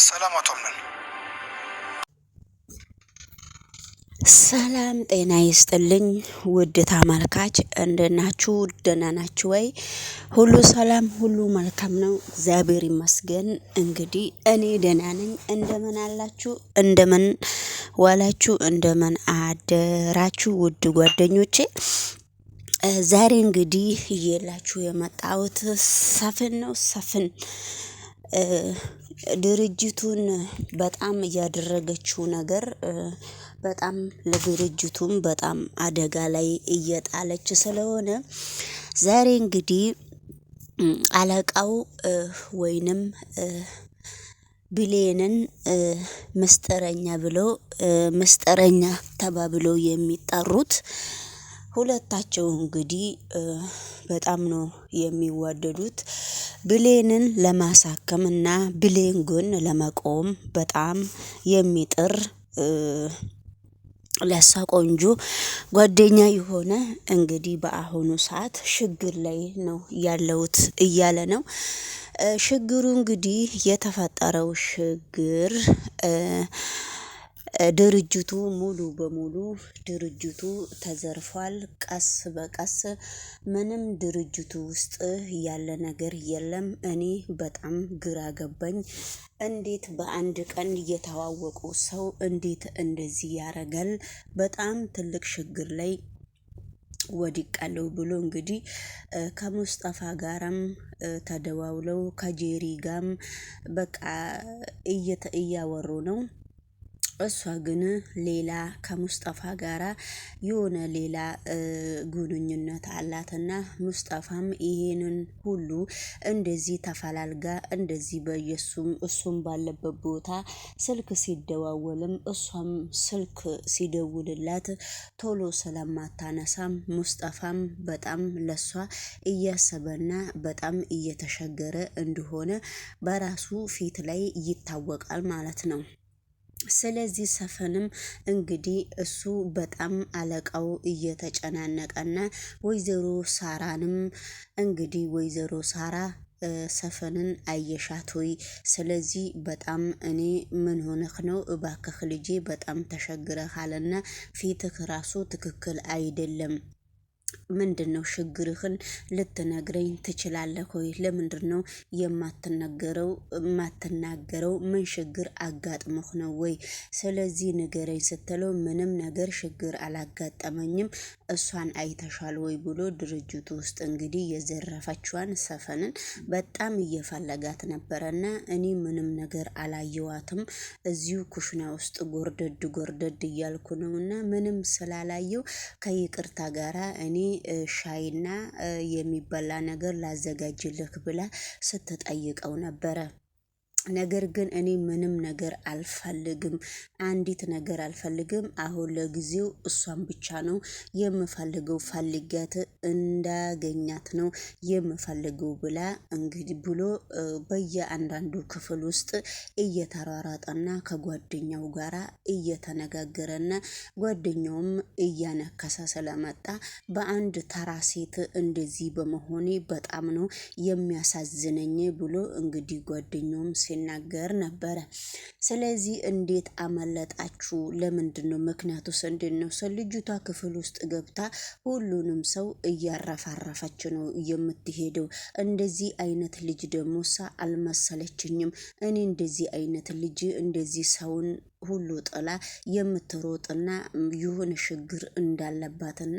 ሰላም አቶ አምነን። ሰላም ጤና ይስጥልኝ ውድ ተመልካች እንደናችሁ ደህና ናችሁ ወይ? ሁሉ ሰላም ሁሉ መልካም ነው፣ እግዚአብሔር ይመስገን። እንግዲህ እኔ ደህና ነኝ። እንደምን አላችሁ? እንደምን ዋላችሁ? እንደምን አደራችሁ? ውድ ጓደኞቼ ዛሬ እንግዲህ እየላችሁ የመጣሁት ሰፍን ነው። ሰፍን ድርጅቱን በጣም እያደረገችው ነገር በጣም ለድርጅቱም በጣም አደጋ ላይ እየጣለች ስለሆነ ዛሬ እንግዲህ አለቃው ወይንም ብሌንን ምስጢረኛ ብሎ ምስጢረኛ ተባብለው የሚጠሩት ሁለታቸው እንግዲህ በጣም ነው የሚዋደዱት። ብሌንን ለማሳከም እና ብሌን ጎን ለመቆም በጣም የሚጥር ለሷ ቆንጆ ጓደኛ የሆነ እንግዲህ በአሁኑ ሰዓት ችግር ላይ ነው ያለሁት እያለ ነው። ችግሩ እንግዲህ የተፈጠረው ችግር ድርጅቱ ሙሉ በሙሉ ድርጅቱ ተዘርፏል። ቀስ በቀስ ምንም ድርጅቱ ውስጥ ያለ ነገር የለም። እኔ በጣም ግራ ገባኝ። እንዴት በአንድ ቀን እየተዋወቁ ሰው እንዴት እንደዚህ ያረጋል? በጣም ትልቅ ችግር ላይ ወድቃለሁ ብሎ እንግዲህ ከሙስጠፋ ጋራም ተደዋውለው ከጄሪ ጋም በቃ እያወሩ ነው። እሷ ግን ሌላ ከሙስጠፋ ጋራ የሆነ ሌላ ግንኙነት አላትና ሙስጠፋም ይሄንን ሁሉ እንደዚህ ተፈላልጋ እንደዚህ እሱም ባለበት ቦታ ስልክ ሲደዋወልም እሷም ስልክ ሲደውልላት ቶሎ ስለማታነሳም ሙስጠፋም በጣም ለሷ እያሰበና በጣም እየተሸገረ እንደሆነ በራሱ ፊት ላይ ይታወቃል ማለት ነው። ስለዚህ ሰፈንም እንግዲህ እሱ በጣም አለቃው እየተጨናነቀና ወይዘሮ ሳራንም እንግዲህ ወይዘሮ ሳራ ሰፈንን አየሻት ወይ? ስለዚህ በጣም እኔ ምን ሆነህ ነው? እባክህ ልጄ በጣም ተሸግረሃልና ፊትህ ራሱ ትክክል አይደለም። ምንድነው ችግርህን ልትነግረኝ ትችላለህ ወይ? ለምንድነው የማትናገረው? ምን ችግር አጋጥሞህ ነው ወይ? ስለዚህ ንገረኝ ስትለው ምንም ነገር ችግር አላጋጠመኝም፣ እሷን አይተሻል ወይ ብሎ ድርጅቱ ውስጥ እንግዲህ የዘረፈችዋን ሰፈንን በጣም እየፈለጋት ነበረና እኔ ምንም ነገር አላየዋትም፣ እዚሁ ኩሽና ውስጥ ጎርደድ እያልኩ ነውና ምንም ስላላየው ከይቅርታ ጋራ እኔ ሻይና የሚበላ ነገር ላዘጋጅልህ ብላ ስትጠይቀው ነበረ። ነገር ግን እኔ ምንም ነገር አልፈልግም፣ አንዲት ነገር አልፈልግም፣ አሁን ለጊዜው እሷን ብቻ ነው የምፈልገው፣ ፈልጊያት እንዳገኛት ነው የምፈልገው ብላ እንግዲህ ብሎ በየአንዳንዱ ክፍል ውስጥ እየተሯሯጠና ከጓደኛው ጋራ እየተነጋገረና ጓደኛውም እያነከሰ ስለመጣ በአንድ ተራ ሴት እንደዚህ በመሆኔ በጣም ነው የሚያሳዝነኝ ብሎ እንግዲህ ጓደኛውም ሲናገር ነበረ። ስለዚህ እንዴት አመለጣችሁ? ለምንድነው? ምክንያቱስ እንዴት ነው? ልጅቷ ክፍል ውስጥ ገብታ ሁሉንም ሰው እያረፋረፈች ነው የምትሄደው። እንደዚህ አይነት ልጅ ደግሞ አልመሰለችኝም። እኔ እንደዚህ አይነት ልጅ እንደዚህ ሰውን ሁሉ ጥላ የምትሮጥና የሆነ ችግር እንዳለባትና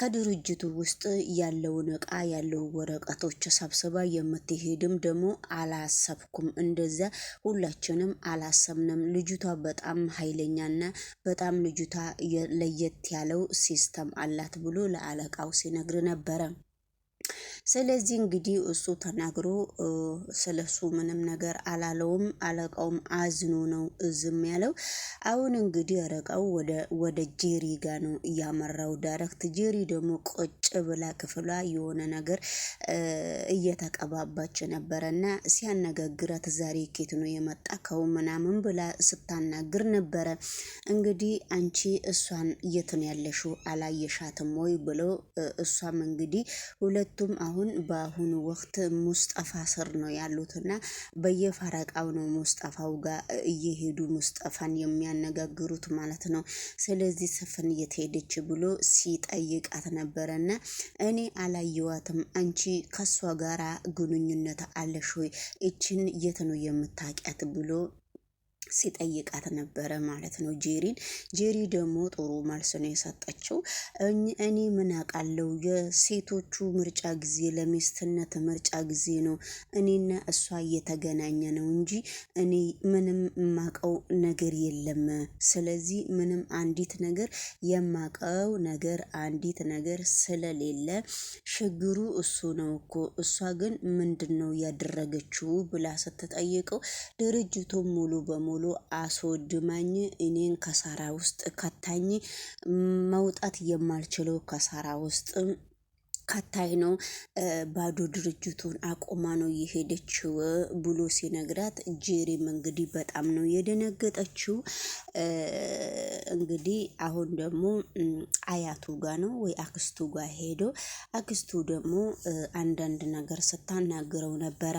ከድርጅቱ ውስጥ ያለውን እቃ ያለው ወረቀቶች ሰብስባ የምትሄድም ደግሞ አላሰብኩም። እንደዛ ሁላችንም አላሰብንም። ልጅቷ በጣም ኃይለኛና በጣም ልጅቷ ለየት ያለው ሲስተም አላት ብሎ ለአለቃው ሲነግር ነበረ። ስለዚህ እንግዲህ እሱ ተናግሮ ስለሱ ምንም ነገር አላለውም። አለቃውም አዝኖ ነው ዝም ያለው። አሁን እንግዲህ አለቃው ወደ ጄሪ ጋር ነው እያመራው። ዳይሬክት ጄሪ ደግሞ ቁጭ ብላ ክፍሏ የሆነ ነገር እየተቀባባች ነበረና ሲያነጋግራት ዛሬ ኬት ነው የመጣከው ምናምን ብላ ስታናግር ነበረ። እንግዲህ አንቺ እሷን የት ነው ያለሽው? አላየሻትም ወይ ብሎ እሷም እንግዲህ ሁለቱም አሁን አሁን በአሁኑ ወቅት ሙስጠፋ ስር ነው ያሉትና በየፈረቃው ነው ሙስጠፋው ጋር እየሄዱ ሙስጠፋን የሚያነጋግሩት ማለት ነው። ስለዚህ ሰፈን እየተሄደች ብሎ ሲጠይቃት ነበረና እኔ አላየዋትም፣ አንቺ ከሷ ጋራ ግንኙነት አለሽ ወይ? እችን የት ነው የምታውቂያት ብሎ ሲጠይቃት ነበረ ማለት ነው ጄሪን። ጄሪ ደግሞ ጥሩ መልስ ነው የሰጠችው። እኔ ምን አውቃለሁ፣ የሴቶቹ ምርጫ ጊዜ ለሚስትነት ምርጫ ጊዜ ነው፣ እኔና እሷ እየተገናኘ ነው እንጂ እኔ ምንም የማውቀው ነገር የለም። ስለዚህ ምንም አንዲት ነገር የማውቀው ነገር አንዲት ነገር ስለሌለ ችግሩ እሱ ነው እኮ፣ እሷ ግን ምንድን ነው ያደረገችው ብላ ስትጠይቀው ድርጅቱን ሙሉ በሙሉ አስወድማኝ እኔን ከሳራ ውስጥ ከታኝ፣ መውጣት የማልችለው ከሳራ ውስጥ ከታይ ነው፣ ባዶ ድርጅቱን አቆማ ነው የሄደችው ብሎ ሲነግራት ጄሪም እንግዲህ በጣም ነው የደነገጠችው። እንግዲህ አሁን ደግሞ አያቱ ጋ ነው ወይ አክስቱ ጋ ሄዶ አክስቱ ደግሞ አንዳንድ ነገር ስታናግረው ነበረ።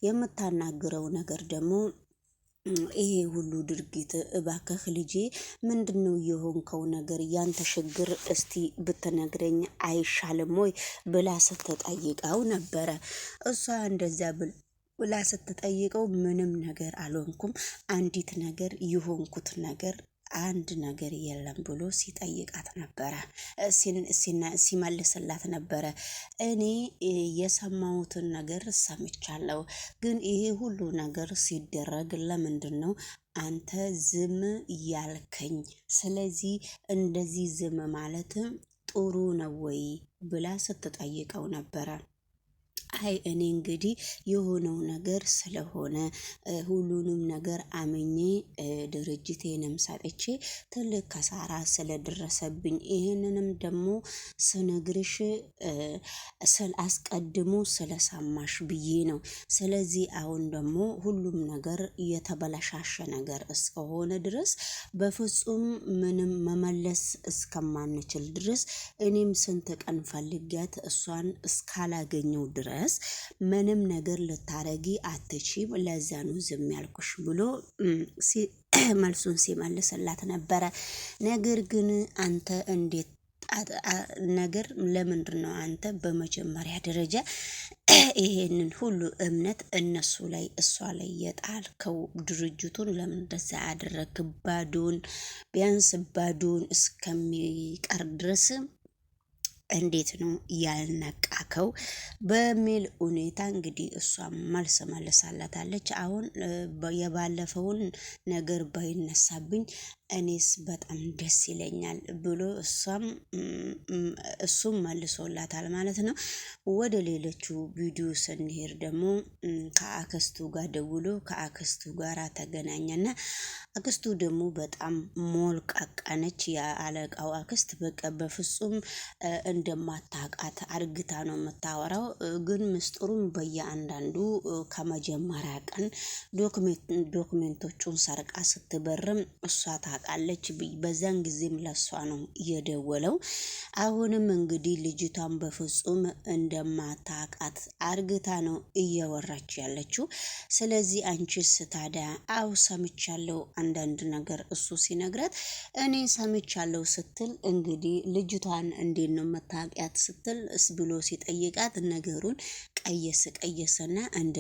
የምታናግረው ነገር ደግሞ ይሄ ሁሉ ድርጊት እባክህ ልጄ ምንድነው የሆንከው ነገር? ያንተ ችግር እስቲ ብትነግረኝ አይሻልም ወይ ብላ ስትጠይቀው ነበረ። እሷ እንደዛ ብላ ስትጠይቀው ምንም ነገር አልሆንኩም፣ አንዲት ነገር የሆንኩት ነገር አንድ ነገር የለም ብሎ ሲጠይቃት ነበረ። ሲመልስላት ነበረ። እኔ የሰማሁትን ነገር ሰምቻለሁ፣ ግን ይሄ ሁሉ ነገር ሲደረግ ለምንድን ነው አንተ ዝም ያልከኝ? ስለዚህ እንደዚህ ዝም ማለትም ጥሩ ነው ወይ ብላ ስትጠይቀው ነበረ። አይ እኔ እንግዲህ የሆነው ነገር ስለሆነ ሁሉንም ነገር አምኜ ድርጅቴንም ሰጥቼ ትልቅ ከሳራ ስለደረሰብኝ ይህንንም ደግሞ ስነግርሽ አስቀድሞ ስለሰማሽ ብዬ ነው። ስለዚህ አሁን ደግሞ ሁሉም ነገር የተበላሻሸ ነገር እስከሆነ ድረስ በፍጹም ምንም መመለስ እስከማንችል ድረስ እኔም ስንት ቀን ፈልጊያት እሷን እስካላገኘው ድረስ ምንም ነገር ልታረጊ አትችም፣ ለዛ ነው ዝም ያልኩሽ ብሎ መልሱን ሲመልስላት ነበረ። ነገር ግን አንተ እንዴት ነገር ለምንድን ነው አንተ በመጀመሪያ ደረጃ ይሄንን ሁሉ እምነት እነሱ ላይ እሷ ላይ የጣልከው? ድርጅቱን ለምን እንደዛ ያደረግ? ባዶን ቢያንስ ባዶን እስከሚቀር ድረስ እንዴት ነው ያልነቃከው በሚል ሁኔታ እንግዲህ እሷም መልስ መልሳላታለች። አሁን የባለፈውን ነገር ባይነሳብኝ እኔስ በጣም ደስ ይለኛል ብሎ እሱም መልሶላታል ማለት ነው። ወደ ሌሎቹ ቪዲዮ ስንሄድ ደግሞ ከአክስቱ ጋር ደውሎ ከአክስቱ ጋር ተገናኘና አክስቱ ደግሞ በጣም ሞልቃቃ ነች። የአለቃው አክስት በቃ በፍጹም እንደማታቃት አርግታ ነው የምታወራው። ግን ምስጢሩም በየአንዳንዱ ከመጀመሪያ ቀን ዶክሜንቶቹን ሰርቃ ስትበርም እሷ ታውቃለች። በዛን ጊዜም ለሷ ነው እየደወለው። አሁንም እንግዲህ ልጅቷን በፍጹም እንደማታውቃት አርግታ ነው እያወራች ያለችው። ስለዚህ አንቺስ ታዲያ? አው ሰምቻለሁ አንዳንድ ነገር እሱ ሲነግራት እኔ ሰምቻለሁ ስትል እንግዲህ ልጅቷን እንዴት ነው መታወቂያት ስትል ብሎ ሲጠይቃት ነገሩን ቀየሰና እንደ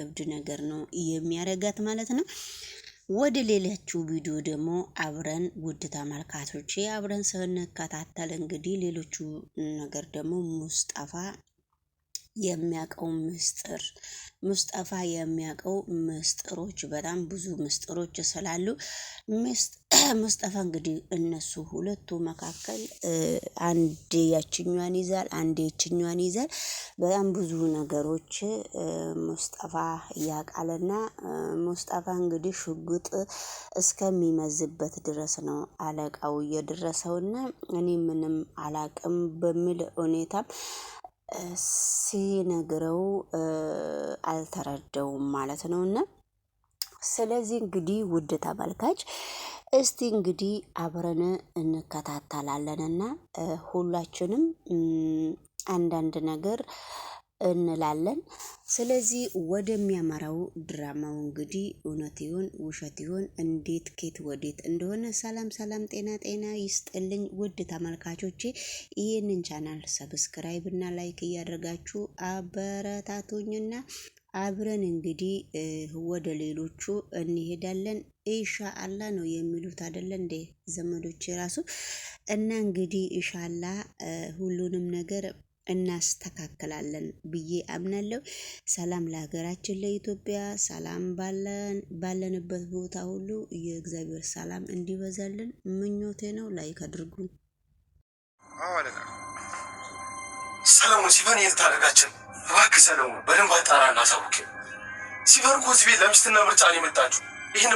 እብድ ነገር ነው የሚያረጋት ማለት ነው። ወደ ሌላችሁ ቪዲዮ ደግሞ አብረን ውድ ተመልካቾቼ አብረን ስንከታተል እንግዲህ ሌሎቹ ነገር ደግሞ ሙስጠፋ የሚያውቀው ምስጢሮች በጣም ብዙ ምስጢሮች ስላሉ ሙስጠፋ እንግዲህ እነሱ ሁለቱ መካከል አንድ ያችኛዋን ይዛል፣ አንድ ያችኛዋን ይዛል። በጣም ብዙ ነገሮች ሙስጠፋ ያውቃልና ሙስጠፋ እንግዲህ ሽጉጥ እስከሚመዝበት ድረስ ነው አለቃው የደረሰውና እኔ ምንም አላቅም በሚል ሁኔታ ሲነግረው አልተረዳውም ማለት ነውና ስለዚህ እንግዲህ ውድ ተመልካች እስቲ እንግዲህ አብረን እንከታተላለንና ሁላችንም አንዳንድ ነገር እንላለን። ስለዚህ ወደሚያመራው ድራማው እንግዲህ እውነት ይሁን ውሸት ይሁን እንዴት ኬት ወዴት እንደሆነ ሰላም ጤና ይስጥልኝ ውድ ተመልካቾቼ። ይህንን ቻናል ሰብስክራይብ እና ላይክ እያደረጋችሁ አበረታቱኝና አብረን እንግዲህ ወደ ሌሎቹ እንሄዳለን። ኢንሻአላህ ነው የሚሉት አይደለ እንዴ ዘመዶች ራሱ እና እንግዲህ ኢንሻአላህ ሁሉንም ነገር እናስተካክላለን ብዬ አምናለሁ። ሰላም ለሀገራችን ለኢትዮጵያ፣ ሰላም ባለንበት ቦታ ሁሉ የእግዚአብሔር ሰላም እንዲበዛልን ምኞቴ ነው። ላይክ አድርጉ። ሰለሞን ሲፈን የታደርጋችን እባክህ ሰለሞን በደንብ አጣራ እናሳውቅ። ሲፈን እኮ እዚህ ቤት ለሚስትና ምርጫ ነው የመጣችው። ይህን